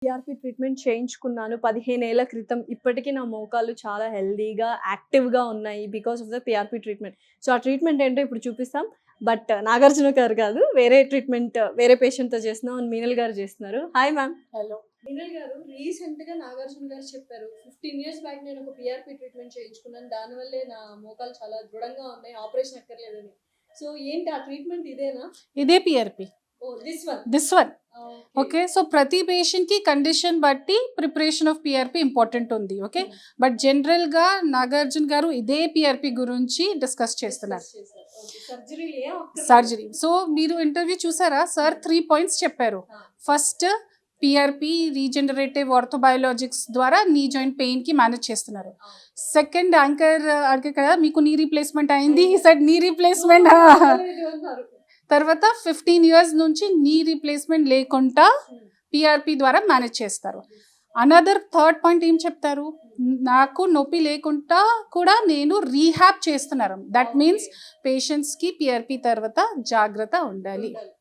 PRP treatment చేయించుకున్నాను 15 ఏళ్ల క్రితం. ఇప్పటికి నా మోకాళ్ళు చాలా హెల్తీగా, యాక్టివ్‌గా ఉన్నాయి because of the PRP treatment. So, ఆ ట్రీట్మెంట్ ఏంటో ఇప్పుడు చూపిస్తాం. బట్ నాగార్జున గారు కాదు. వేరే ట్రీట్మెంట్ వేరే పేషెంట్‌తో చేస్తున్నాం. మీనల్ గారు చేస్తున్నారు. Hi ma'am. హలో. మీనల్ గారు రీసెంట్‌గా నాగార్జున గారు చెప్పారు. 15 ఇయర్స్ బ్యాక్ నేను ఒక పిఆర్‌పి ట్రీట్మెంట్ చేయించుకున్నాను. దానివల్లే నా మోకాళ్ళు చాలా దృఢంగా ఉన్నాయి. ఆపరేషన్ అక్కర్లేదని. సో, ఏంటి ఆ ట్రీట్మెంట్ ఇదేనా? ఇదే PRP. Oh! This one. Okay. Okay, so ప్రతి పేషెంట్ కి కండిషన్ బట్టి ప్రిపరేషన్ ఆఫ్ పిఆర్పి ఇంపార్టెంట్ ఉంది. ఓకే, బట్ జనరల్ గా నాగార్జున గారు ఇదే పిఆర్పి గురించి డిస్కస్ చేస్తున్నారు. సర్జరీ. సో మీరు ఇంటర్వ్యూ చూసారా? సార్ 3 పాయింట్స్ చెప్పారు. ఫస్ట్, పిఆర్పి రీజనరేటివ్ ఆర్థోబయోలాజిక్స్ ద్వారా నీ జాయింట్ పెయిన్ కి మేనేజ్ చేస్తున్నారు. సెకండ్, యాంకర్ అడిగే కదా మీకు నీ రీప్లేస్మెంట్ అయింది, ఈ సైడ్ నీ రీప్లేస్మెంట్. తర్వాత 15 ఇయర్స్ నుంచి నీ రీప్లేస్మెంట్ లేకుండా పిఆర్పి ద్వారా మేనేజ్ చేస్తారు. అనదర్ థర్డ్ పాయింట్ ఏం చెప్తారు? నాకు నొప్పి లేకుండా కూడా నేను రీహాబ్ చేస్తున్నారు. దట్ మీన్స్ పేషెంట్స్కి పిఆర్పి తర్వాత జాగ్రత్త ఉండాలి.